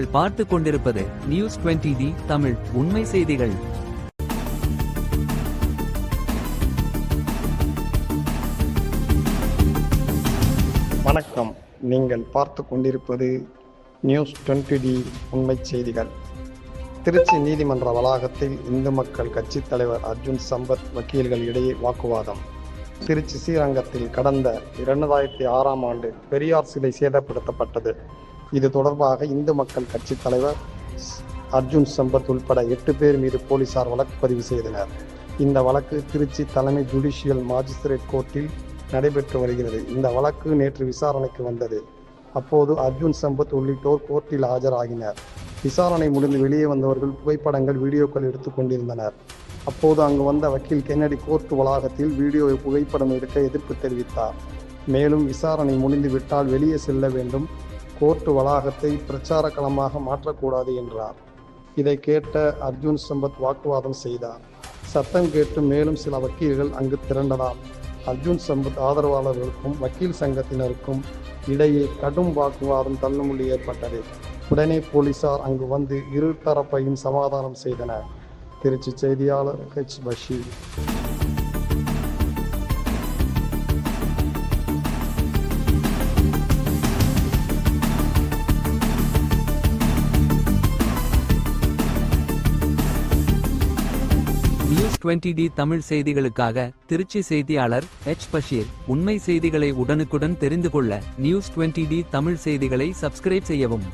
நீங்கள் பார்த்து கொண்டிருப்பது நியூஸ் 20D தமிழ் உண்மை செய்திகள். வணக்கம். நீங்கள் பார்த்து கொண்டிருப்பது நியூஸ் 20D உண்மை செய்திகள். திருச்சி நீதிமன்ற வளாகத்தில் இந்து மக்கள் கட்சி தலைவர் அர்ஜுன் சம்பத் வக்கீல்கள் இடையே வாக்குவாதம். திருச்சி ஸ்ரீரங்கத்தில் கடந்த 2006ஆம் ஆண்டு பெரியார் சிலை சேதப்படுத்தப்பட்டது. இது தொடர்பாக இந்து மக்கள் கட்சி தலைவர் அர்ஜுன் சம்பத் உள்பட 8 பேர் மீது போலீசார் வழக்கு பதிவு செய்தனர். இந்த வழக்கு திருச்சி தலைமை ஜுடிஷியல் மாஜிஸ்திரேட் கோர்ட்டில் நடைபெற்று வருகிறது. இந்த வழக்கு நேற்று விசாரணைக்கு வந்தது. அப்போது அர்ஜுன் சம்பத் உள்ளிட்டோர் கோர்ட்டில் ஆஜராகினர். விசாரணை முடிந்து வெளியே வந்தவர்கள் புகைப்படங்கள், வீடியோக்கள் எடுத்துக் கொண்டிருந்தனர். அப்போது அங்கு வந்த வக்கீல் கென்னடி கோர்ட் வளாகத்தில் வீடியோ புகைப்படம் எடுக்க எதிர்ப்பு தெரிவித்தார். மேலும் விசாரணை முடிந்துவிட்டால் வெளியே செல்ல வேண்டும், கோர்ட் வளாகத்தை பிரச்சார களமாக மாற்றக்கூடாது என்றார். இதை கேட்ட அர்ஜுன் சம்பத் வாக்குவாதம் செய்தார். சத்தம் கேட்டு மேலும் சில வக்கீல்கள் அங்கு திரண்டதால் அர்ஜுன் சம்பத் ஆதரவாளர்களுக்கும் வக்கீல் சங்கத்தினருக்கும் இடையே கடும் வாக்குவாதம், தள்ளுமுள்ளி ஏற்பட்டது. உடனே போலீசார் அங்கு வந்து இரு தரப்பையும் சமாதானம் செய்தனர். திருச்சி செய்தியாளர் H. Basheer. News 20D Tamil செய்திகளுக்காக திருச்சி செய்தியாளர் H. பஷீர். உண்மை செய்திகளை உடனுக்குடன் தெரிந்து கொள்ள நியூஸ் 20D தமிழ் செய்திகளை சப்ஸ்கிரைப் செய்யவும்.